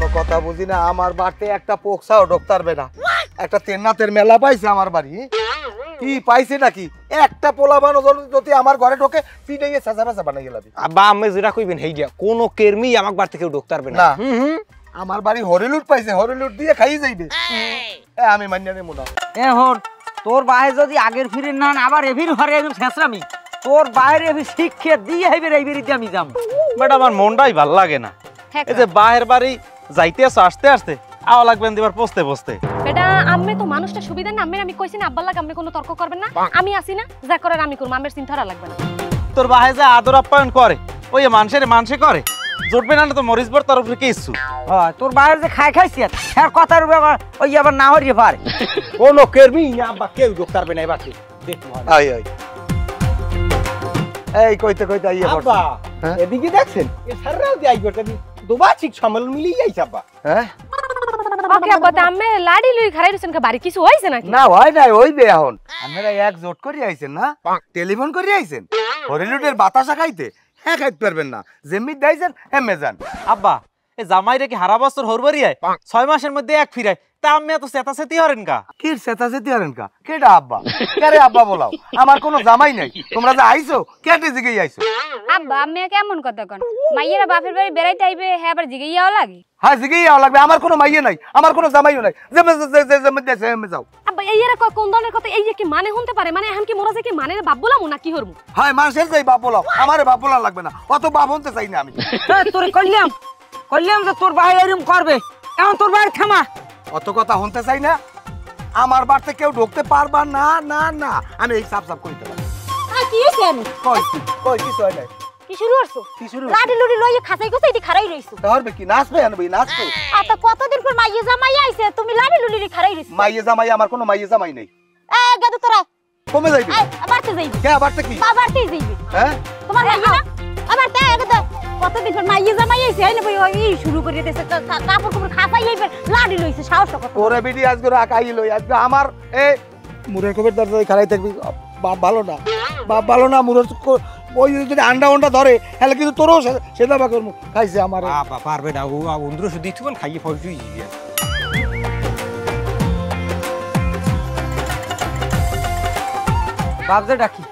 কোনো কথা বুঝি না, আমার বাড়িতে একটা পোকসাও ঢুকতারবে না। একটা তেন্নাতের মেলা পাইছে আমার বাড়ি, কি পাইছে নাকি? একটা পোলা বানো যদি আমার ঘরে ঢোকে পিঠে গিয়ে চেঁচা মেচা বানাই গেলাম। আব্বা আমি যেটা কইবেন হেই দিয়া কোনো কেরমি আমার বাড়ি থেকে ঢুকতে পারবে না। আমার বাড়ি হরিলুট পাইছে, হরিলুট দিয়ে খাই যাইবে। আমি মানিয়া নেব না। হর তোর বাহে যদি আগের ফিরে না আবার এভির ঘরে একদম ছেঁচড়ামি, তোর বাইরে এভি শিক্ষা দিয়ে হইবে এই বেরিতে আমি যাম। বাট আমার মনটাই ভাল লাগে না, এই যে বাহের বাড়ি যাইতে আসতে আসতে আওয়া লাগবেন দিবার পস্তে পস্তে। বেটা আমি তো মানুষটা সুবিধা না, আমি কইছি না আব্বার লাগে আপনি কোনো তর্ক করবেন না, আমি আসি না, যা করার আমি করব, আমার চিন্তা লাগবে না। তোর বাহে যা আদর আপ্যায়ন করে ওই মানুষে করে জুটবে না তো মরিচবর তরফ থেকে ইচ্ছু। তোর বাইরে যে খাইছি আর কথার ওই আবার না হরিয়ে পারে কোনো কেরমি আব্বা কেউ ঢুকতে পারবে না এই বাড়ি। আই আই এই কইতে কইতে আইয়া আব্বা এদিকে দেখছেন এ সারাও দি আইগো কদি দুবা ঠিক সম্মেলন মিলি যাইছে আব্বা। হ্যাঁ ওকে আব্বা আমি লাড়ি লই খারাই রছেন কে বাড়ি কিছু হইছে নাকি? না হয় নাই, হইবে এখন। আপনারা এক জোট করে আইছেন না, টেলিফোন করে আইছেন হরিলুটের বাতাসা খাইতে। হ্যাঁ খাইতে পারবেন না, যেমনি দাইছেন হেমে যান। আব্বা এই জামাইরে কি হারা বছর হরবারি আয় 6 মাসের মধ্যে এক ফিরায়, তা আমি এত চেতাচেতি হরেন কা? কি চেতাচেতি হরেন কা? কেডা আব্বা? কেরে আব্বা বলাও? আমার কোনো জামাই নাই, তোমরা যে আইছো কেটে জিগেই আইছো। আব্বা আমি কেমন কথা কন, মাইয়েরা বাপের বাড়ি বেড়াইতে আইবে হ্যাঁ আবার জিগাইয়াও লাগে? হ্যাঁ জিগেই আও লাগবে, আমার কোনো মাইয়ে নাই, আমার কোনো জামাইও নাই, যেমে যাও। আব্বা এইরা কোন ধরনের কথা? এই যে কি মানে হতে পারে? মানে এখন কি মোরা যে কি মানে বাপ বলামু না কি হরমু? হ্যাঁ মানুষের যাই বাপ বলাও, আমারে বাপ বলা লাগবে না, অত বাপ হতে চাই না আমি। তোর কইলাম যে তোর ভাই এরকম করবে, এখন তোর ভাই থামা। অত কথা শুনতে চাই না, আমার বাড়িতে কেউ ঢুকতে পারবা না না না, আমি এই সাফ সাফ কইতে পারি। কি হইছে? কই কই কিছু হয় নাই। কি শুরু করছো? কি শুরু? লাডি লুডি লইয়ে খাসাই গোসাই দি খারাই রইছো। ধরবে কি নাচবে আনবে নাচবে? আতা কতদিন পর মাইয়ে জামাই আইছে তুমি লাডি লুডি খারাই রইছো? মাইয়ে জামাই আমার কোনো মাইয়ে জামাই নেই। গাদু তোরা কমে যাইবি? বাড়তে যাইবি। কে বাড়তে কি? বাড়তেই যাইবি। হ্যাঁ তোমার মাইয়ে না আবার তে একদা কতদিন পর মাইয়ে জামাই আইছে আইনে বই এই শুরু করে দিয়েছে কাপড় কাপড় খাসাই আইবে লাডি লইছে সাহস কত। ওরে বিডি আজকে রাখাই লই, আজকে আমার এই মুরের কবের দরজায় খাড়াই থাকবি। বাপ ভালো না, বাপ ভালো না, মুরের ওই যদি আন্ডা ধরে তাহলে কিন্তু তোরও সেটা বা করবো খাইছে আমার। বাবা পারবে না, ও অন্ধ্র শুধু দিতুন খাইয়ে ফলছুই যাবে। বাপ যে ডাকি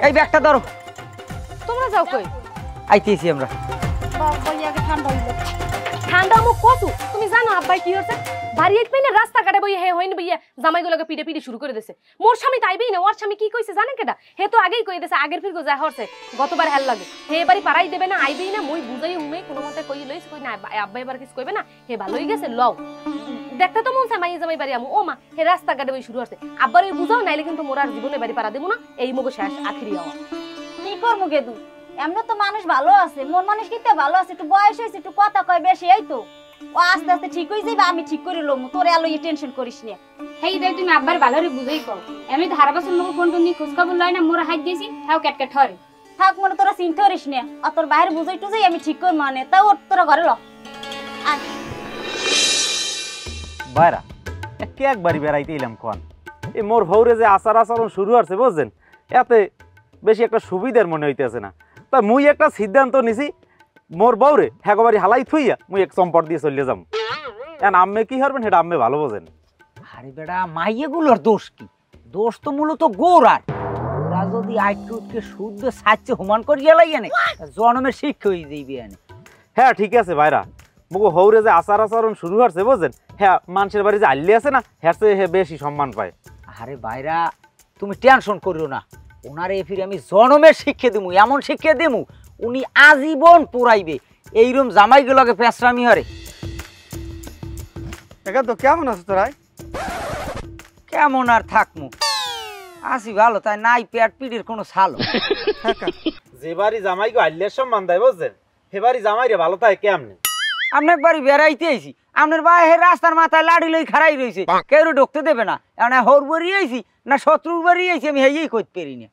এই ব্যাগটা ধরো। তোমরা যাও কই? আইতেছি আমরা। বাবা ইয়াকে ঠান্ডা হইলো। ঠান্ডা মুখ কসু তুমি জানো আব্বাই কি হচ্ছে? বাড়ি আইতে না রাস্তা কাটে বই হে হইন বইয়া জামাইগুলোকে পিটে পিটে শুরু করে দিয়েছে। মোর স্বামী তাইবেই না, ওর স্বামী কি কইছে জানেন কেডা? হে তো আগেই কই দিয়েছে আগের ফিরগো যা হচ্ছে গতবার হেল লাগে হে এবারে পারাই দেবে না, আইবেই না, মই বুঝাই হুমে কোনো মতে কই লইছ কই না আব্বা এবার কিছু কইবে না, হে ভালোই গেছে লও দেখতে তো মন চায় মাইয়ে জামাই বাড়ি আমু। ও মা হে রাস্তা কাটে বই শুরু হচ্ছে, আব্বার ওই বুঝাও নাইলে কিন্তু মোর আর জীবনে বাড়ি পারা দেবো না, এই মগো শেষ আখিরি হওয়া। কি করবো গেদু, এমন তো মানুষ ভালো আছে, মন মানুষ কিতে ভালো আছে, একটু বয়স হয়েছে একটু কথা কয় বেশি, এই তো ও আস্তে আস্তে ঠিক হয়ে যাবে, আমি ঠিক করে লমু, তোরে আলো টেনশন করিস না। হেই দেই তুমি আব্বার ভালোরে বুঝাই কও, আমি ধারা বছর মগো ফোন টোন নি খোঁজ খবর লয় না, মোর হাত দিয়েছি হাও ক্যাটক্যাট হরে থাক মনে তোরা চিন্তা করিস না, আর তোর বাইরে বুঝাই টুজাই আমি ঠিক করে মানে তা ওর তোরা ঘরে ল। বাইরা কে একবারই বেড়াইতে এলাম কোন এই মোর ভৌরে যে আচার আচরণ শুরু হচ্ছে বুঝছেন, এতে বেশি একটা সুবিধার মনে হইতেছে না। তা মুই একটা সিদ্ধান্ত নিছি, মোর বউরে একবারই হালাই থুইয়া মুই এক চম্পট দিয়ে চলে যাম। এখন আম্মে কি করবেন সেটা আম্মে ভালো বোঝেন। আরে বেটা মাইয়েগুলোর দোষ কি? দোষ তো মূলত গোড়ার। ওরা যদি আইটুটকে শুদ্ধ সাচ্চে হুমান করিয়া লাইয়া নে জন্মের শিক্ষা হয়ে যাইবে আনে। হ্যাঁ ঠিক আছে ভাইরা, মুগো হৌরে যে আচার আচরণ শুরু হচ্ছে বুঝছেন, হ্যাঁ মানুষের বাড়ি যে আল্লি আছে না হ্যাঁ হে বেশি সম্মান পায়। আরে ভাইরা তুমি টেনশন করিও না, ওনারে ফিরে আমি জন্মের শিক্ষা দিমু, এমন শিক্ষা দিমু উনি আজীবন পুরাইবে। এইরকম জামাইগুলোকে পেছরামি হরে। এটা তো কেমন আছে তোরাই? কেমন আর থাকমু, আসি ভালো, তাই নাই পেট পিড়ির কোনো ছালো। যে বাড়ি জামাইকে আল্লিয়ার সম্মান দেয় বুঝছেন, সে বাড়ি জামাই রে ভালো থাকে কেমনে? আপনার বাড়ি বেড়াইতে আইছি, আপনার বাইরে রাস্তার মাথায় লাড়ি লই খাড়াই রয়েছে, কেউ ঢুকতে দেবে না। এখন হর বাড়ি আইছি না শত্রুর বাড়ি আইছি আমি হেই কইতে পারি না।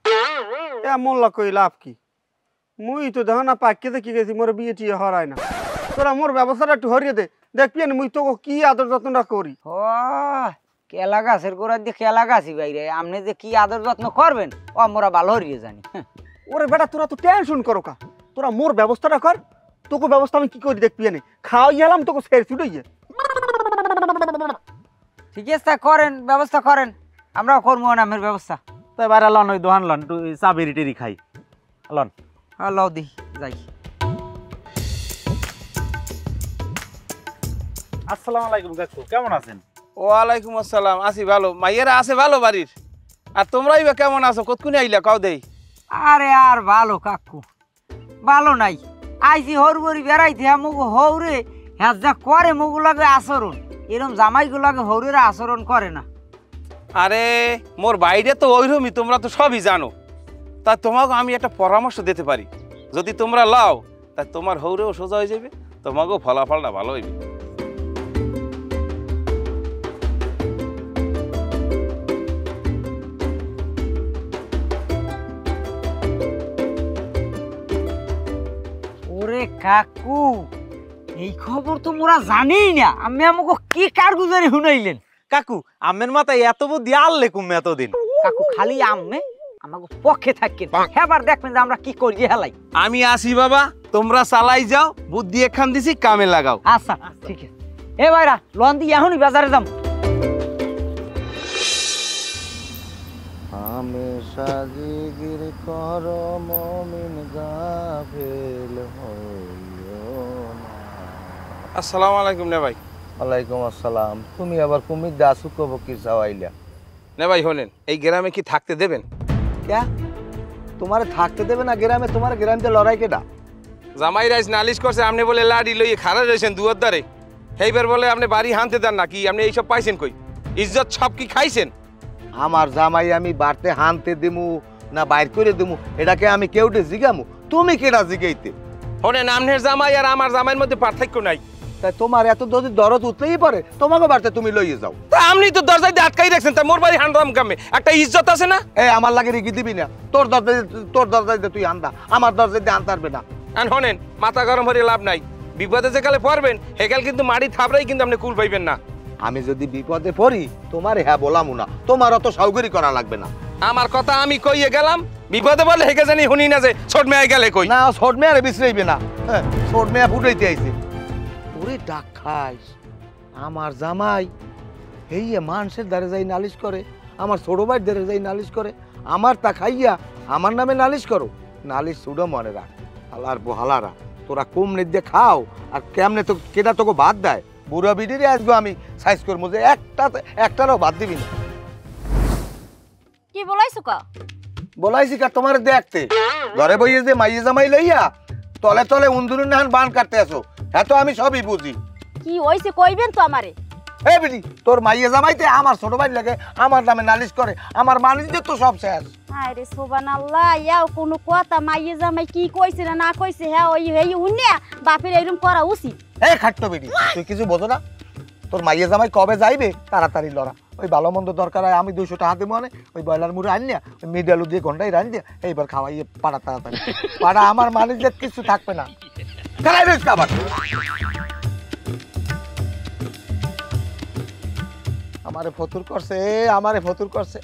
এমন লাগ কই লাভ কি? মুই তো দেখো না পাক্কে দেখি গেছি, মোর বিয়ে টিয়ে হরাই না। তোরা মোর ব্যবস্থাটা একটু হরিয়ে দে, দেখবি মুই তো কি আদর যত্নটা করি। ও কেলা গাছের গোড়া দিয়ে কেলা গাছি বাইরে, আপনি যে কি আদর যত্ন করবেন ও মোরা ভালো হরিয়ে জানি। ওরে বেটা তোরা তো টেনশন করো কা, তোরা মোর ব্যবস্থাটা কর, তোকে ব্যবস্থা আমি কি করি দেখবি না খাওয়াই গেলাম তোকে ছেড়ে ছুটে গিয়ে ঠিক আছে তা করেন, ব্যবস্থা করেন, আমরাও করবো নামের ব্যবস্থা। তাই বাইরে লন ওই দোহান লন একটু চা বিড়ি টিড়ি খাই লন। হ্যাঁ লও দি যাই। আসসালামু আলাইকুম কাকু, কেমন আছেন? ওয়ালাইকুম আসসালাম, আছি ভালো। মাইয়েরা আছে ভালো বাড়ির? আর তোমরাই বা কেমন আছো? কতক্ষণে আইলা কাও দেই? আরে আর ভালো কাকু, ভালো নাই। আইসি হরবরি বেড়াইতে মুগু হৌরে হ্যাঁ যা করে মুগু লাগে আচরণ, এরম জামাইগুলো লাগে হৌরেরা আচরণ করে না। আরে মোর বাইরে তো ওইরকমই, তোমরা তো সবই জানো। তা তোমাকে আমি একটা পরামর্শ দিতে পারি, যদি তোমরা লাও তা তোমার হৌরেও সোজা হয়ে যাবে, তোমাকেও ফলাফলটা ভালো হইবে। ওরে কাকু, এই খবর তো মোরা জানি না, আমি আমাকে কি কারগুজারি শুনাইলেন। কাকু আমের মাথায় এত বুদ্ধি আনলে কুম এতদিন? কাকু খালি আম্মে আমাকে পক্ষে থাকেন, এবার দেখবেন যে আমরা কি করি হেলাই। আমি আসি বাবা, তোমরা চালাই যাও, বুদ্ধি এখান দিছি, কামে লাগাও। আচ্ছা ঠিক আছে। এ ভাইরা লন দিয়ে এখনই বাজারে যাম। হামেশা জিগির কর মমিন গাফেল হইও না। আসসালামু আলাইকুম নে ভাই। ওয়ালাইকুম আসসালাম। তুমি আবার কুমির দাসু কব কি চাওয়াইলা? নে ভাই হলেন, এই গ্রামে কি থাকতে দেবেন? ক্যা তোমারে থাকতে দেবে না গ্রামে? তোমার গ্রামে লড়াই কেডা? জামাই রাইজ নালিশ করছে, আপনি বলে লাড়ি লইয়ে খাড়া রয়েছেন দুয়ার দ্বারে। সেইবার বলে আপনি বাড়ি হানতে দেন নাকি? আপনি এইসব পাইছেন কই? ইজ্জত সব কি খাইছেন? আমার জামাই আমি বাড়তে হানতে দিমু না বাইর করে দিমু এটাকে আমি কেউটে জিগামু? তুমি কেডা জিগাইতে? হলেন আমনের জামাই আর আমার জামাইয়ের মধ্যে পার্থক্য নাই। তাই তোমার এত যদি দরদ উঠলেই পারে তোমাকে বাড়তে তুমি লইয়ে যাও। তা আপনি তো দরজায় দিয়ে আটকাই রাখছেন, তা মোর বাড়ি হানরাম কামে একটা ইজ্জত আছে না? এই আমার লাগে রেখে দিবি না। তোর দরজায় দিয়ে তুই আনদা, আমার দরজায় দিয়ে আনতে পারবে না। আর হনেন, মাথা গরম হয়ে লাভ নাই। বিপদে যে কালে পড়বেন হেকাল কিন্তু মাটি থাপড়াই কিন্তু আপনি কুল পাইবেন না। আমি যদি বিপদে পড়ি তোমার হ্যাঁ বলামু না, তোমার অত সাউগরি করা লাগবে না। আমার কথা আমি কইয়ে গেলাম, বিপদে বলে হেকে জানি শুনি না যে ছোট মেয়ে গেলে কই। না ছোট মেয়ে আরে বিশ্রাইবে না, হ্যাঁ ছোট মেয়ে ফুটাইতে আইছে। ওরে ডাক খাইস, আমার জামাই এই মানুষের দ্বারে যাই নালিশ করে, আমার ছোট ভাইয়ের দ্বারে যাই নালিশ করে, আমার তা খাইয়া আমার নামে নালিশ করো। নালিশ ছুড়ো মনে রাখ। হালার বহালারা তোরা কম নিয়ে খাও আর কেমনে তো কেটা তোকে বাদ দেয়। বুড়া বিডিরে আসবো আমি সাইজ করবো যে একটারও বাদ দিবি না। কি বলাইছো কা? বলাইছি কার তোমার দেখতে ঘরে বইয়ে যে মাইয়ে জামাই লইয়া তলে তলে উন্দুরের নাহান বান কাটতে আসো, হ্যাঁ তো আমি সবই বুঝি। কি হইছে কইবেন তো আমারে? এই বিডি তোর মাইয়ে জামাইতে আমার ছোট ভাই লাগে আমার নামে নালিশ করে, আমার মানিস তো সব শেষ। আরে সুবহানাল্লাহ, ইয়াও কোন কথা মাইয়ে জামাই কি কইছে না কইছে হ্যাঁ ওই হেই হুনিয়া বাপের এরকম করা উচিত। এই খাট্টো বিডি তুই কিছু বোঝো না? তোর মাইয়ে জামাই কবে যাইবে তাড়াতাড়ি লড়া। ওই ভালো মন্দ দরকার হয় আমি 200 টাকা দেবো, ওই ব্রয়লার মুড়ে আনিয়া ওই মিডালু দিয়ে ঘন্টাই রান দিয়ে এইবার খাওয়াইয়ে পাড়া তাড়াতাড়ি পাড়া। আমার মানিস কিছু থাকবে না। খেলাই রয়েছে আবার আমারে ফতুর করছে, আমারে ফতুর করছে।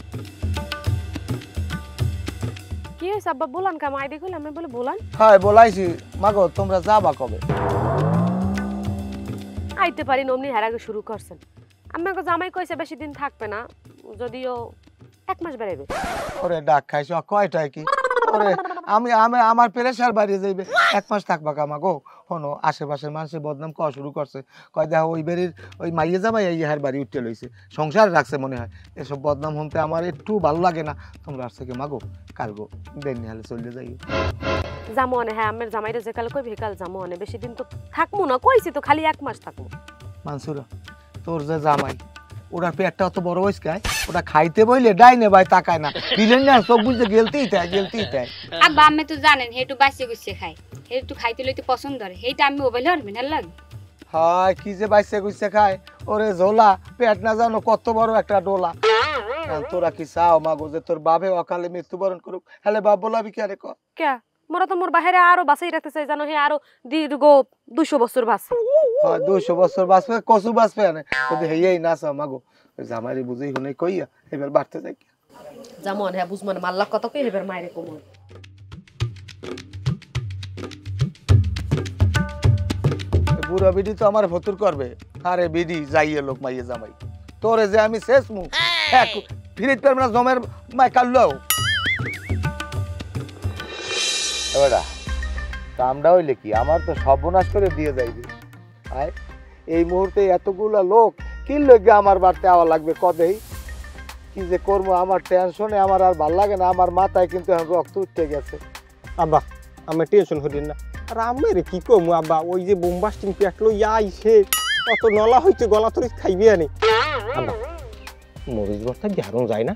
কি হয়েছে আব্বা? বলান কা মাই দেখুন আমি বলে বলান। হ্যাঁ বলাইছি মাগো তোমরা যাবা কবে? আইতে পারি নমনি হের আগে শুরু করছেন। আমাকে জামাই কইছে বেশি দিন থাকবে না, যদিও 1 মাস বেড়াইবে। ওরে ডাক খাইছ কয়টায় কি? ওরে আমি আমি আমার প্রেসার বাড়িয়ে যাইবে। 1 মাস থাকবা কামা গো। হনো আশেপাশের মানুষের বদনাম কওয়া শুরু করছে, কয় দেখো ওই বাড়ির ওই মাইয়ে জামাই এই হার বাড়ি উঠতে লইছে, সংসার রাখছে মনে হয়। এসব বদনাম শুনতে আমার একটু ভালো লাগে না। তোমরা আসছে কি মাগো কালগো দেন হালে চলে যাই। জামো আনে, হ্যাঁ আমের জামাইরে যে কাল কইবে কাল জামো আনে, বেশি দিন তো থাকমু না, কইছি তো খালি 1 মাস থাকমু। মানসুরা তোর যে জামাই ওটার পেটটা অত বড় হয়েছে গায়, ওটা খাইতে বইলে ডাইনে ভাই তাকায় না, দিলেন না চোখ বুঝতে গেলতেই তাই গেলতেই তাই। আব্বা আমি তো জানেন হেটু বাসে গুছিয়ে খাই, হেটু খাইতে লইতে পছন্দ করে, হেইটা আমি মোবাইলে হরবেন আর লাগে। হয় কি যে বাইসে গুইছে খায়, ওরে ঝোলা পেট না জানো কত বড় একটা ডোলা। তোরা কি চাও মাগো যে তোর বাবে অকালে মৃত্যুবরণ করুক? হ্যালে বাপ বলাবি কি আরে ক? কে মোরা তো মোর বাহিরে আরো বাঁচাই রাখতে চাই জানো, হে আরো দীর্ঘ 200 বছর বাঁচে। হয় 200 বছর বাঁচবে, কসু বাঁচবে আনে যদি হেই না চাও মাগো ওই জামাইরে বুঝেই হুনে কইয়া এবার বাড়তে যাই। যেমন হ্যাঁ বুঝমান মাল্লাক কত কই এবার মাইরে কমন। বুড়া বিডি তো আমার ভতুর করবে। আরে বিডি যাইয়ে লোক মাইয়ে জামাই, তোরে যে আমি শেষ মু এক ফিরিত পারবে না জমের মাই কাল্লাও। এবারে কামটা হইলে কি আমার তো সর্বনাশ করে দিয়ে যাইবে। আয় এই মুহূর্তে এতগুলা লোক কি লগে আমার বাড়তে আওয়া লাগবে কদেই, কি যে করবো আমার টেনশনে আমার আর ভাল লাগে না, আমার মাথায় কিন্তু এখন রক্ত উঠতে গেছে। আব্বা আমি টেনশন করি না, আর আমি রে কি কমু আব্বা, ওই যে বোমবাস্টিং পেটলো আইসে কত নলা হইছে গলা তরি খাইবে আনি। আব্বা মরিচ ভর্তা ঝাড়ন যায় না?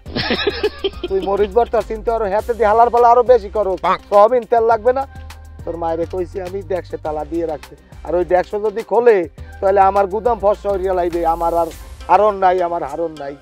তুই মরিচ ভর্তা চিন্তা করো, হাতে দিয়ে হালার পালা আরো বেশি করো, সয়াবিন তেল লাগবে না? তোর মায়েরে কইছি আমি 150 তালা দিয়ে রাখতে, আর ওই 150 যদি খোলে তাহলে আমার গুদাম ফসা হইয়া লাইবে, আমার আর হারন নাই, আমার হারন নাই।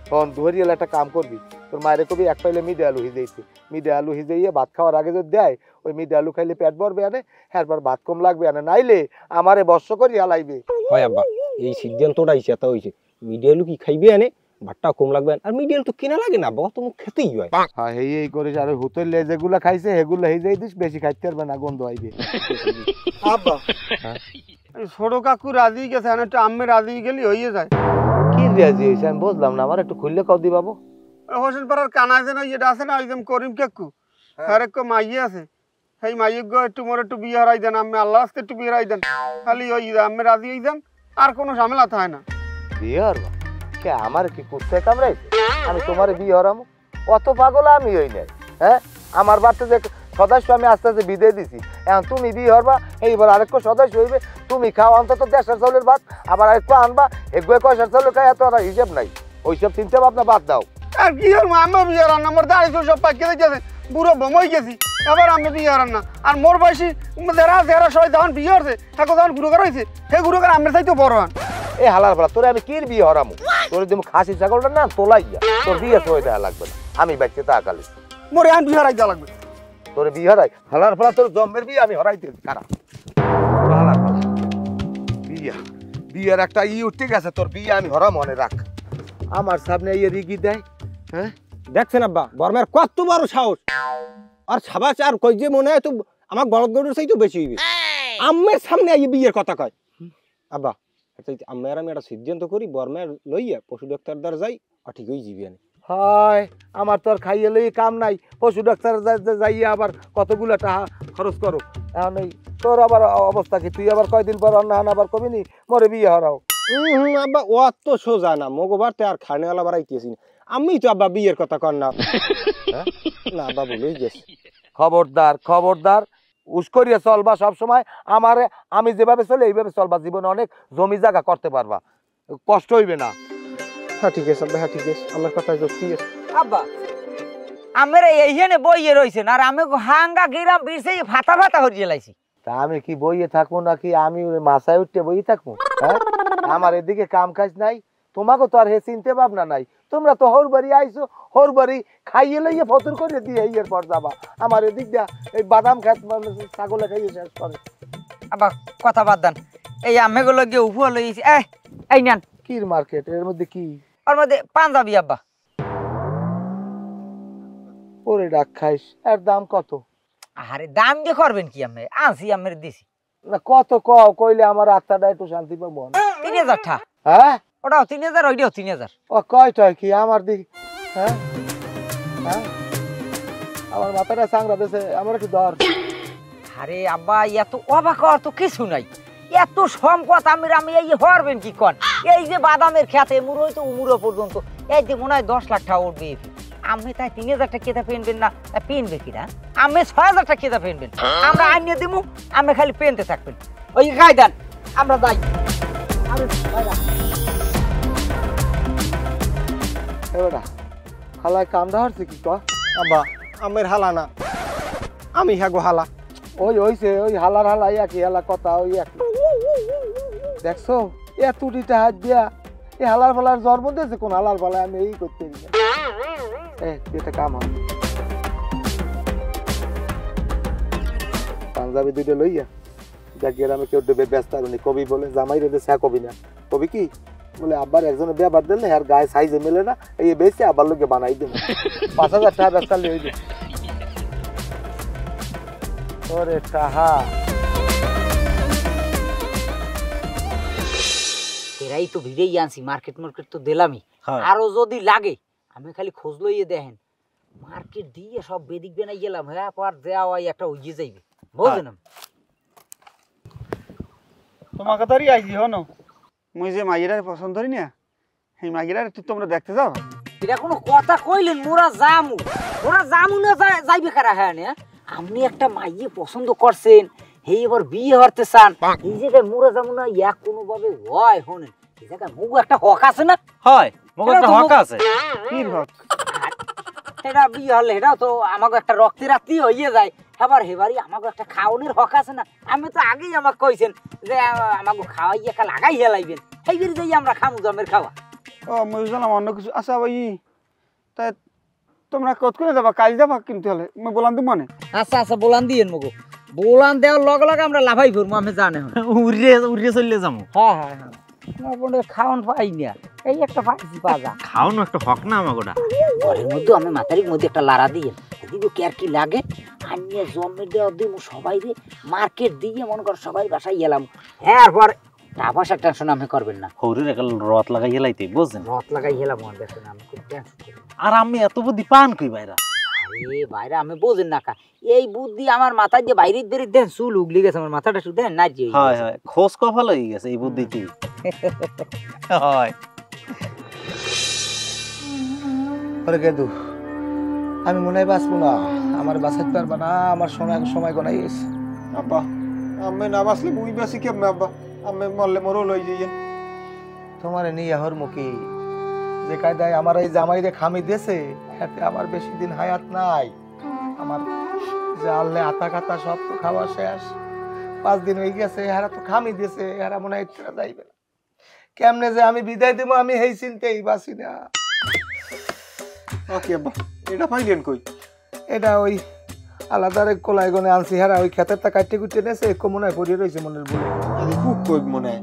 তখন ধরিয়াল একটা কাম করবি, তোর মায়েরে কবি এক পাইলে মিডে আলু হিজাইছে, মিডে আলু হিজাইয়ে ভাত খাওয়ার আগে যদি দেয়, ওই মিডে আলু খাইলে পেট ভরবে আনে, এরপর ভাত কম লাগবে আনে, নাইলে আমারে বর্ষ করিয়া লাইবে। হয় আব্বা এই সিদ্ধান্তটা ইচ্ছা হয়েছে, মিডিয়ালু কি খাইবে আনে, ভাতটা কম লাগবে, আর মিডিয়াল তো কেনা লাগে না বাবা, তুমি খেতেই হয়। হ্যাঁ এই করিস, আর হুতলে যেগুলা খাইছে সেগুলা হিজাই দিস, বেশি খাইতে পারবে না, গন্ধ আইবে। আব্বা ছোট কাকু রাজি গেছে, একটু আম্মে রাজি গেলি হয়ে যায়। কি রাজি হয়েছে আমি বুঝলাম না, আমার একটু খুললে কও দি বাবু। হোসেন পাড়ার কানা আছে না, এটা আছে না ওই যে করিম কাকু, আর এক মাইয়ে আছে, সেই মাইয়ে গো একটু মোর একটু বিয়ে হারাই দেন, আমি আল্লাহ আজকে একটু বিয়ে হারাই দেন, খালি ওই আম্মে রাজি হয়ে যান, আর কোনো ঝামেলা থাকে না। বিয়ে হারবা কে? আমার কি কুত্তে কামড়াইছে আমি তোমার বিয়ে হারামো? অত পাগল আমি হই নাই। হ্যাঁ আমার বাড়িতে যে সদস্য আমি আস্তে আস্তে বিদায় দিছি, এখন তুমি বিয়ে হরবা, এইবার আরেকটা সদস্য হইবে, তুমি খাও অন্তত 1.5 চাউলের ভাত, আবার আরেকটা আনবা, এগুলো 1 চাউলের খাই, এত আর হিসেব নাই। ওইসব চিন্তা ভাবনা বাদ দাও। আর কি আর আমি বিয়ে হারান না, আমার দাঁড়িয়ে সব পাকিয়ে দেখেছে, বুড়ো বমই গেছি, এবার আমি বিয়ে হারান না। আর মোর বয়সী যারা সবাই যখন বিয়ে হচ্ছে, এখন যখন গুরুকার হয়েছে, সেই গুরুকার আমার চাইতে বড় হন। এই হালার পালা তোরে আমি কি বিয়ে হরামো? তোর তুমি খাসি ছাগলটা না তোলাইয়া, তোর বিয়ে তো দেওয়া লাগবে না, আমি বাচ্চা তাকালে মোর এখন বিয়ে হারাই দেওয়া লাগবে। তোর বিয়ে হরাই হালার পালা, তোর জন্মের বিয়ে আমি হরাইতে খারাপ। হালার পালা বিয়া, বিয়ের একটা উঠতে গেছে, তোর বিয়ে আমি হরা মনে রাখ। আমার সামনে ইয়ে রিগি দেয়। হ্যাঁ দেখছেন আব্বা বর্মের কত বড় সাহস, আর সাবাস, আর কই যে মনে হয় তো আমার বলদ গরুর চাইতে বেশি হইবে, আম্মের সামনে এই বিয়ের কথা কয়। আব্বা আম্মের আমি একটা সিদ্ধান্ত করি, বর্মের লইয়া পশু ডাক্তার দ্বার যাই, ঠিক হয়ে যাবি আনি। হয় আমার তো আর খাইয়ে লই কাম নাই, পশু ডাক্তার যাইয়া আবার কতগুলো টাকা খরচ করো। এখন এই তোর আবার অবস্থা কি? তুই আবার কয়দিন পর অন্য আবার কবি নি মরে বিয়ে হরাও। আব্বা ও তো সোজা না, মগবারতে আর খানেওয়ালা বাড়াইতেছি না, আমি তো আব্বা বিয়ের কথা কর না। না আব্বা বলেই গেছি। খবরদার খবরদার, উস্করিয়া চলবা সবসময়, আমারে আমি যেভাবে চলে এইভাবে চলবা, জীবনে অনেক জমি জায়গা করতে পারবা, কষ্ট হইবে না। হ্যাঁ ঠিক আছে আব্বা, হ্যাঁ ঠিক আছে, আমার কথা ঠিক আছে। আব্বা আমরা এইখানে বইয়ে রয়েছেন, আর আমি হাঙ্গা গিরাম বিরছে ফাটা ফাটা হরিয়ে লাইছি। তা আমি কি বইয়ে থাকবো নাকি আমি মাথায় উঠতে বইয়ে থাকবো? হ্যাঁ আমার এদিকে কাম কাজ নাই, তোমাকে তো আর হে চিনতে ভাবনা নাই, তোমরা তো হর বাড়ি আইসো, হর বাড়ি খাইয়ে লইয়ে ফতুর করে দিয়ে ইয়ের পর যাবা। আমার এদিক দিয়া এই বাদাম খাত ছাগলে খাইয়ে শেষ করে। আব্বা কথা বাদ দেন, এই আমেগুলো গিয়ে উফুয়া লইছি। এই নেন। কি মার্কেট এর মধ্যে কি? ওর মধ্যে পাঞ্জাবি আব্বা। ওরে ডাক খাইস, এর দাম কত? আরে দাম দিয়ে করবেন কি? আমি আনছি আমের দিছি না, কত কইলে আমার আত্মাটা একটু শান্তি পাবো। 3000 টা। হ্যাঁ ওটাও 3000, ওইটাও 3000। ও কয়টা কি আমার দিক? হ্যাঁ হ্যাঁ আমার মাথাটা চাংড়া দিয়েছে, আমার একটু দর। আরে আব্বা এত অবাক হওয়ার তো কিছু নাই, এত সম্পদ আমি এই হরবেন কি কন? এই যে বাদামের খেতে মুড়ো তো উমুড়ো পর্যন্ত এই যে মনে হয় 10 লাখ টাকা উঠবে। আমি তাই 3000 টাকা কেতা পেনবেন না? পেনবে কিনা? আমি 6000 টাকা কেতা পেনবেন, আমরা আনিয়ে দিমু, আমি খালি পেনতে থাকবেন। ওই খাই দেন, আমরা যাই। এবারে হালায় কামড়া হচ্ছে কি ক? আব্বা আমের হালা না, আমি হ্যাঁ গো হালা। ওই হইছে ওই হালার হালা একই হালা কথা, ওই এক দেখছো এতটিটা হাত দিয়া এই হালার ফালার জন্ম দিয়েছে। কোন হালার ফালায় আমি এই করতে এটা কাম হয়। পাঞ্জাবি দুইটা লইয়া দেখ গ্রামে কেউ দেবে ব্যস্ত আগুনি কবি বলে জামাই রেদে সে কবি না, কবি কি বলে আবার একজনের ব্যাপার দিলে আর গায়ে সাইজে মেলে না, এই বেশি আবার লোকে বানাই দেবে 5000 টাকা ব্যস্ত লই দে। ওরে টাহা এরাই তো ভিড়েই আনছি, মার্কেট মার্কেট তো দিলামই, হ্যাঁ। আরো যদি লাগে আমি খালি খোঁজ লইয়ে দেখেন, মার্কেট দিয়ে সব বেদিক বেনাই গেলাম, হ্যাঁ পর দেওয়া একটা উইয়ে যাইবে, বুঝলেন? তোমার কথারই আইছি হনো, মুই যে মাইয়েরার পছন্দ করি না, সেই মাইয়েরার তুই তোমরা দেখতে যাও। এটা কোনো কথা কইলেন? মোরা জামু না যাইবে কারা? হ্যাঁ না, আপনি একটা মাইয়ে পছন্দ করছেন, এই এবার বিয়ে হতে চান, এই জায়গায় মোরা যাবো না, এক কোনো ভাবে হয় শোনেন, এই জায়গায় মুগু একটা হক আছে না? হয় মগো একটা হক আছে। কি হক? এটা বিয়ে হলে এটাও তো আমাকে একটা রক্তের আত্মীয় হইয়ে যায়, হেবারই আমাকে একটা খাওয়ানোর হক আছে না? আমি তো আগেই আমাকে কইছেন যে আমাকে খাওয়াইয়া খাল আগাই হেলাইবেন, এইবারে যাই আমরা খামু জমের খাওয়া। ও মুই জানলাম অন্য কিছু। আচ্ছা ভাই, তাই তোমরা কত করে যাবা? কাজ যাবা কিনতে হলে মুই বলান তো মনে। আচ্ছা বলান দিয়েন মগো, বলান দেওয়ার লগে লগে আমরা লাভাই করবো, আমি জানে। উড়িয়ে চললে যাবো। হ্যাঁ খাওয়ান পাই না, এই একটা পাইছি বাজা খাওয়ানো একটা হক না আমাগোটা। ঘরের মধ্যে আমি মাথারির মধ্যে একটা লাড়া দিয়ে এদিকে কি আর কি লাগে, আনিয়ে জন্মের দেওয়া দিব সবাই রে, মার্কেট দিয়ে মনে কর সবাই বাসায় গেলাম, হ্যাঁ এরপর টাকা পয়সার টেনশন আমি করবেন না। হৌরের একটা রথ লাগাই হেলাইতে বুঝছেন, রথ লাগাই গেলাম আমার দেখেন, আমি খুব টেনশন করি। আর আমি এত বুদ্ধি পান কই বাইরা? আরে বাইরে আমি বোঝেন না কা, এই বুদ্ধি আমার মাথায় যে বাইরে বেরিয়ে দেন, চুল উগলি গেছে আমার মাথাটা, শুধু দেন না যে হয় খোঁজ কফাল হয়ে গেছে এই বুদ্ধিটি। হয় ওরে গেদু, আমি মনে হয় বাঁচবো না, আমার বাঁচাতে পারবা না, আমার সময় গনাই গেছে। আব্বা আমি না বাসলে মুই বেশি কেমন আব্বা, আমি মরলে মরো লই যাইয়েন। তোমার নিয়ে হর মুখী যে কায়দায় আমার এই জামাইরে খামি দিয়েছে, এতে আমার বেশি দিন হায়াত নাই। আমার যে আল্লে আতা কাতা সব তো খাওয়া শেষ, 5 দিন হয়ে গেছে, এরা তো খামি দিয়েছে, এরা মনে হয় যাইবে না। কেমনে যে আমি বিদায় দেবো আমি এই চিন্তাই বাঁচি না। ওকে আব্বা, এটা পাইলেন কই? এটা ওই আলাদা কোলাই গনে আনছি, হেরা ওই ক্ষেতের তা কাটতে কুটতে নেছে, একটু মনে হয় পড়িয়ে রয়েছে মনের বলে। আমি খুব কই মনে হয়।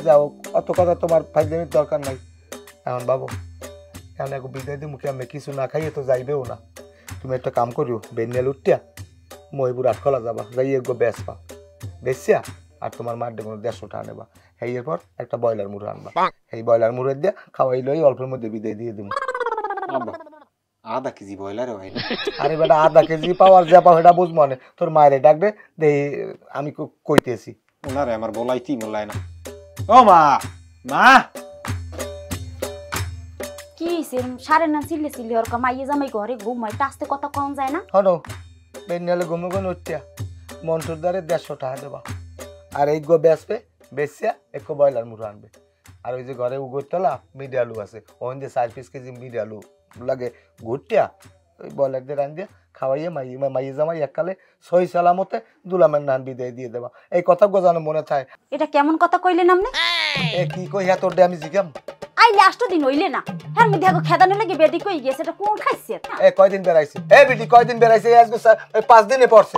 যাও, অত কথা তোমার ফাইজলামির দরকার নাই। এখন বাবু, এখন এক বিদায় দিই মুখে, আমি কিছু না খাইয়ে তো যাইবেও না। তুমি একটা কাম করিও, বেনিয়াল উঠিয়া মহিপুর আটখলা যাবা, যাই একগো বেচবা, বেচিয়া আর তোমার মার ডেকে 150 টাকা নেবা, এই এরপর একটা ব্রয়লার মুরগি আনবা, এই ব্রয়লার মুরগি দিয়ে খাওয়াই লই অল্পের মধ্যে বিদায় দিয়ে দিব। আধা কেজি ব্রয়লার হয় না? আরে বেটা, আধা কেজি পাওয়ার যা পাও সেটা বুঝবো না, তোর মায়ের ডাক দে, আমি কইতেছি। ওনারে আমার বলাইতেই মনে না। ও মা, মা কি সারে না চিল্লে ওর কামাইয়ে জামাই ঘরে ঘুমাই, টাস্তে কথা কম যায় না? হনো বেনিয়ালে ঘুমে ঘুমে উঠিয়া মন্টুর দ্বারে 150 টাকা দেবা, আর এই গো বেচবে, বেচিয়া একটু ব্রয়লার মুরগি আনবে, আর ওই যে ঘরে উগরতলা মিডি আলু আছে, ওখান দিয়ে 4 কেজি মিডি আলু লাগে ঘুরটিয়া ওই ব্রয়লার দিয়ে রান দিয়ে খাওয়াইয়ে মাইয়ে জামাই এককালে সহি সালামতে দুলামের নান বিদায় দিয়ে দেবা। এই কথা গোজানো মনে থাকে। এটা কেমন কথা কইলেন আপনি? এ কি কই হ্যাঁ তোর আমি জিগাম? আই লাস্ট দিন হইলে না, হ্যাঁ মধ্যে আগো খেদানো লাগে বেদি কই গেছে, এটা কোন খাইছে? এ কয়দিন বেড়াইছে? এ বিটি কয়দিন বেড়াইছে? আজকে 5 দিনে পড়ছে,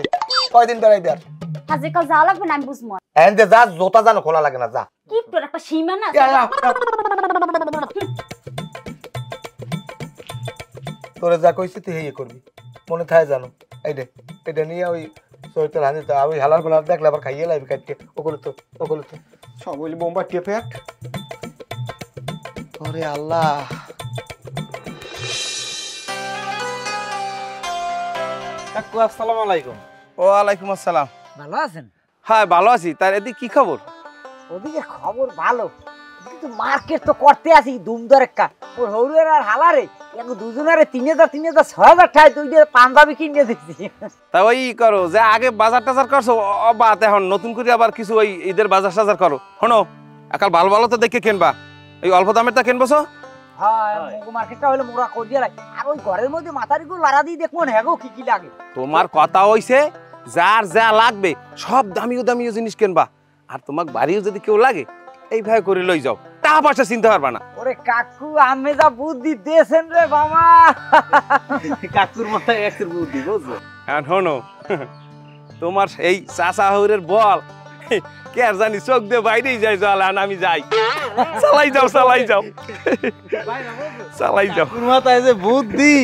কয়দিন বেড়াইবে আর? আজকে কাল যাওয়া লাগবে না, আমি বুঝবো। এন যে যা, জোতা জানো খোলা লাগে না, যা। কি তোর একটা সীমা না? তোরে যা কইছি তুই হেয়ে করবি, মনে থাকে জানো। এটা নিয়ে ওই সৈতের হানি তো ওই হালার গোলার দেখলে আবার খাইয়ে লাইবি কাটকে, ওগুলো তো সব ওই বোম্বা টিয়া প্যাট। ওরে আল্লাহ। কাকু আসসালামু আলাইকুম। ওয়ালাইকুম আসসালাম। ভালো আছেন? হ্যাঁ ভালো আছি। তার এদিকে কি খবর? ওদিকে খবর ভালো, কিন্তু মার্কেট তো করতে আছি দুমদার একটা, ওর হৌরের আর হালারে এখন দুজনের 3000 6000 টাকা দুইটা পাঞ্জাবি কিনে দিচ্ছি। তা ওই করো যে আগে বাজার টাজার করছো, বাদ এখন নতুন করে আবার কিছু ওই ঈদের বাজার টাজার করো। শোনো, একাল ভালো ভালো তো দেখে কিনবা, এই অল্প দামের তা কিনবো। হ্যাঁ মার্কেটটা হলে মোরা কই দিয়ে লাগে, আর ওই ঘরের মধ্যে মাথার গুলো লাড়া দিয়ে দেখবো না হ্যাঁ কি কি লাগে। তোমার কথা হইছে যার যা লাগবে সব দামিও দামিও জিনিস কিনবা, আর তোমার বাড়িও যদি কেউ লাগে এইভাবে করে লই যাও, টাকা পয়সা চিনতে পারবা না। ওরে কাকু আমি যা বুদ্ধি দিয়েছেন রে বাবা, কাকুর মাথায় একের বুদ্ধি বুঝছো। হ্যাঁ শোনো, তোমার এই চাচা হৌরের বল কে আর জানি চোখ দিয়ে বাইরেই যায় জল, আর আমি যাই। চালাই যাও চালাই যাও চালাই যাও। কাকুর মাথায় যে বুদ্ধি।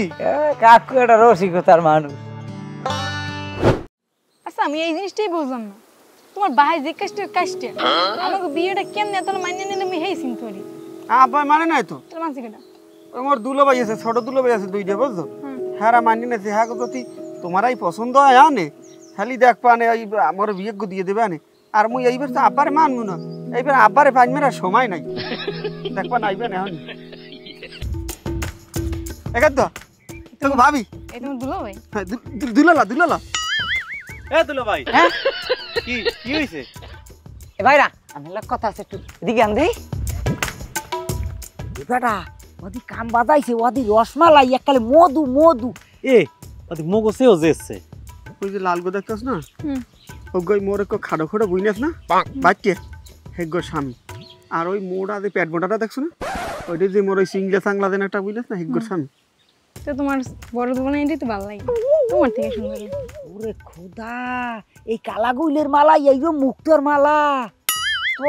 কাকু এটা রসিকতার মানুষ। আচ্ছা আমি এই জিনিসটাই বুঝলাম না, তোমার ভাই যে কাষ্টে আমাকে বিয়েটা কেমনে এত মাইনে নিলে আমি হেই সিনতরি আব্বা মানে নাই তো তোর মানছি কেনা আমার দুলাভাই আছে ছোট দুলাভাই আছে দুইটা বুঝছো হ্যাঁ মানি নেছে হ্যাঁ যদি তোমারাই পছন্দ হয় আনে খালি দেখ পানে আমার বিয়ে দিয়ে দেবে আনে আর মুই এইবার তো আব্বারে মানবো না এইবার আব্বারে পাঁচ মেরার সময় নাই দেখবা নাইবে না এখন একার তো তোকে ভাবি এই তোমার দুলো ভাই দুলালা এ দুলো ভাই কি কি হইছে এ ভাইরা আমার লাগ কথা আছে একটু এদিকে আন দেই বেটা ওদি কাম বাজাইছে ওদি রসমালাই এককালে মধু মধু এ ওদি মগো সেও জেছে ওই যে লাল গো দেখতাস না ওগই মোর এক খাড়ো খাড়ো বুইনাস না বাচ্চে হেগো স্বামী আর ওই মোড়া যে পেট মোটাটা দেখছ না ওইটা যে মোর ওই সিংলা সাংলা দেন একটা বুইনাস না হেগো স্বামী তো তোমার বড় দোকানে এটাই তো ভালো লাগে তোমার থেকে সুন্দর ওরে খোদা এই কালাগুইলের মালা এইও মুক্তর মালা তো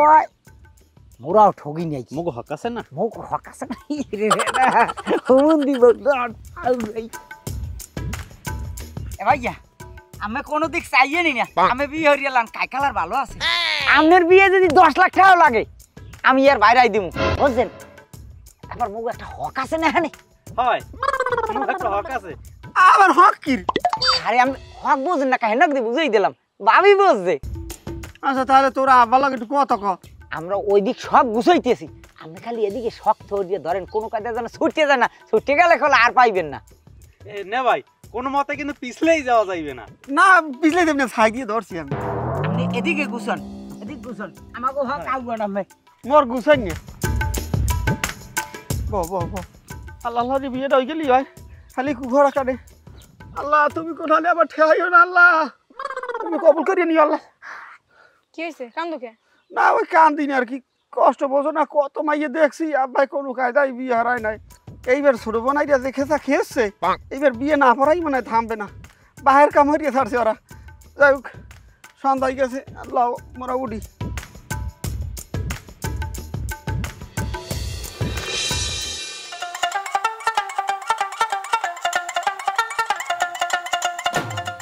মোরাও ঠগি নাই মগো হক আছে না মুখ হকাছে না রে বেটা হুন দিব এ ভাইয়া আমি কোনো দিক চাইয়ে নি না আমি বিয়ে হরিয়ালাম কাইকালার ভালো আছে আপনার বিয়ে যদি 10 লাখ টাকাও লাগে আমি আর বাইরাই দিমু বুঝছেন আবার মুখ একটা হক আছে না এখানে হয় মগো একটা হক আছে আবার হক কি আরে আমি হক বুঝেন না কাহিনা দি বুঝাই দিলাম ভাবি বুঝছে আচ্ছা তাহলে তোরা আব্বা লাগে একটু কত ক আমরা ওই দিক সব গুছাইতেছি আপনি খালি এদিকে শক্ত দিয়ে ধরেন কোনো কাজে যেন ছুটে যায় না ছুটে গেলে খোলা আর পাইবেন না এ নে ভাই কোনো মতে কিন্তু পিছলেই যাওয়া যাইবে না না পিছলে দেব না ছাই দিয়ে ধরছি আমি আপনি এদিকে গুছান এদিকে গুছান আমাকে হক আউবে না ভাই মোর গুছাই নি ব আল্লাহ আল্লাহ রে বিয়েটা হই গেলি ভাই খালি ঘোড়া কাটে আল্লাহ তুমি কোথালে আবার ঠেয়াইও না আল্লাহ তুমি কবুল করিয়ে নিও আল্লাহ কি হইছে কান্দুকে না ওই কান্দিনি আর কি কষ্ট বোঝো না কত মাইয়ে দেখছি আব্বাই কোনো কায়দায় বিয়ে হারায় নাই এইবার ছোট বোনাই যে খেসা খেয়েছে এইবার বিয়ে না পড়াই মানে থামবে না বাহের কাম হরিয়ে ছাড়ছে ওরা যাই হোক সন্ধ্যায় গেছে আল্লাহ মোরা উঠি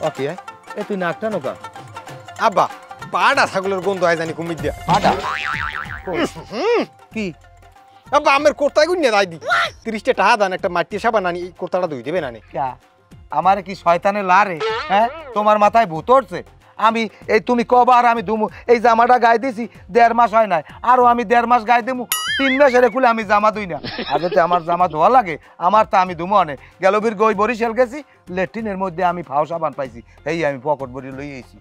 ওকে এ তুই নাকটা নোকা আব্বা পাড়া ছাগলের গন্ধ হয় জানি কুমির দিয়া পাড়া কি আব্বা আমের কোর্তায় গুন দাই দি 30টা টাকা দান একটা মাটি সাবান আনি এই কোর্তাটা ধুই দেবে নানি আমার কি শয়তানে লারে হ্যাঁ তোমার মাথায় ভূত উঠছে আমি এই তুমি কবার আমি দুমু এই জামাটা গায়ে দিছি 1.5 মাস হয় নাই আরো আমি 1.5 মাস গায়ে দেবো 3 মাস এর খুলে আমি জামা দুই না আর যদি আমার জামা ধোয়া লাগে আমার তা আমি দুমু অনে গেলবির গই বরিশাল গেছি লেট্রিনের মধ্যে আমি ফাও সাবান পাইছি এই আমি পকেট ভরি লই আইছি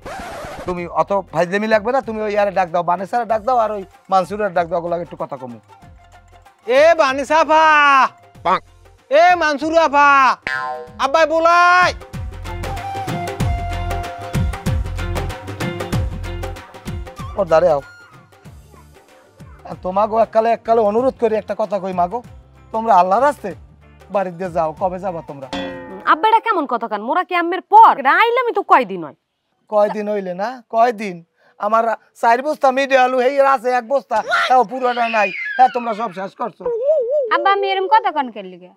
তুমি অত ফাইজলামি লাগবে না তুমি ওই আরে ডাক দাও বানেসারে ডাক দাও আর ওই মানসুরের ডাক দাও ওগুলো একটু কথা কমু এ বানিসা ভা এ মানসুরা ভা আব্বাই বলাই ও দাঁড়াও আর তোমাকে এককালে অনুরোধ করি একটা কথা কই মাগো তোমরা আল্লাহর রাস্তে বাড়িতে যাও কবে যাবা তোমরা আব্বাটা কেমন কথা কান মোরা কি আম্মের পর আইলামই তো কয়দিন হয় কয়দিন হইলে না কয়দিন আমার 4 বস্তা মিডে আলু হেই আছে 1 বস্তা তাও পুরোটা নাই হ্যাঁ তোমরা সব শেষ করছো আব্বা আমি এরকম কথা কন কে লিগে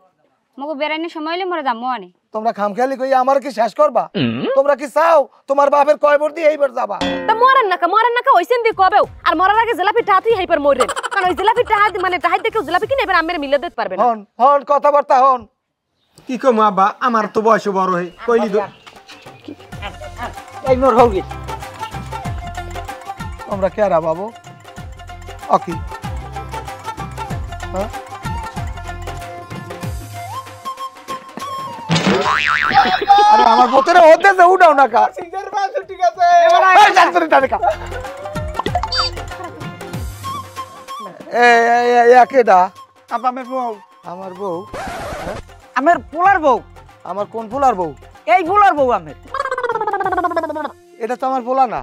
মগো বেরাইনে সময় হইলে মোরা যামু আনে তোমরা খামখেয়ালি কই আমার কি শেষ করবা তোমরা কি চাও তোমার বাপের কয়বার দিয়ে এইবার যাবা তা মরেন নাকা হইছেন দি কবেও আর মরার আগে জিলাপি টাহাতুই হাইপার মরেন কারণ ওই জিলাপি টাহাত মানে টাহাত দেখে জিলাপি কিনে এবার আম্মের মিলে দিতে পারবে না হন কথাবার্তা হন কি কম আব্বা আমার তো বয়স বড় হই কইলি তো এই মোর হউগে তোমরা কেরা বাবু ওকে হ্যাঁ আরে আমার বোতরে হতে যে উঠাও না কা সিজার বাস ঠিক আছে এই জানতে টানে কা এই কেডা আব্বা আমার বউ আমার বউ আমার পোলার বউ আমার কোন ফুলার বউ এই পোলার বউ আমার এটা তো আমার পোলা না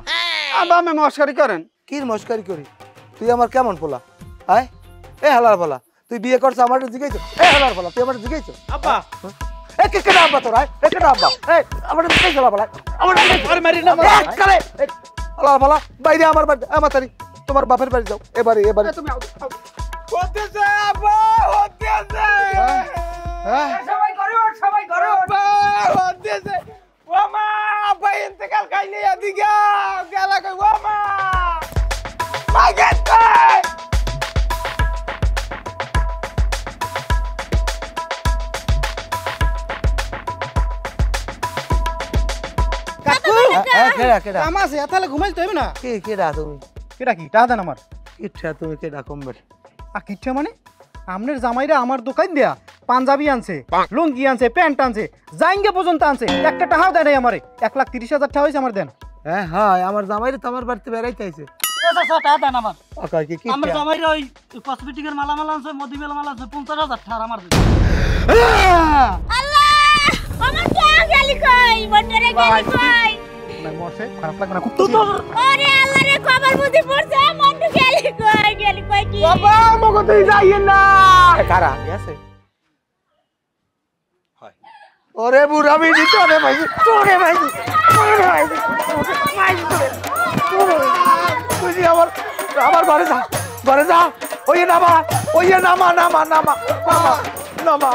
আব্বা আমি মস্কারি করেন কি মস্কারি করি তুই আমার কেমন পোলা আয় এ হালার পোলা তুই বিয়ে করছ আমার জিগাইছো এ হালার পোলা তুই আমার জিগাইছো আব্বা এ কে কেডা আব্বা তোরা এ কেডা আব্বা এই আমার জিগাইছো পোলা আমার আরে মারি না কালে হালার পোলা বাইরে আমার বাড়ি আমার তারি তোমার বাপের বাড়ি যাও এবারে তুমি হতেছে আব্বা হতেছে হ্যাঁ সবাই করো আব্বা হতেছে ও মা আব্বা ইন্তেকাল খাইলে এদিকে গেলা কই ও মা কেডা কেডা কাম আছে তাহলে ঘুমাইল তো না কেডা তুমি কেডা কি টাকা দেন আমার কিচ্ছা তুমি কেডা কমবে কিচ্ছা মানে আমনের জামাইরা আমার দোকান দেয়া পাঞ্জাবি আনছে লুঙ্গি আনছে প্যান্ট আনছে জাইঙ্গে পর্যন্ত আনছে একটা টাকাও দেয় নাই আমারে 1,30,000 টাকা হয়েছে আমার দেন হ্যাঁ হ্যাঁ আমার জামাইরে তো আমার বাড়িতে বেড়াইতে আইছে টাকা দেন আমার ওকে কি আমার জামাইরা ওই কসমেটিকের মালামাল আনছে মদিমেল মাল আনছে 50,000 টাকা আমার দেন আল্লাহ আমার তো গেলি কই বন্ধরে গেলি কই না মরছে খারাপ লাগবে না খুব আরে আল্লাহ রে খবর বুঝি পড়ছে মন তো গেলি কই কি বাবা মগো তুই যাইয়েন না কারা আছে হয় ওরে বুড়া বিড়ি তোরে ভাই তোরে ভাই তুই আমার ঘরে যা ওই নামা নামা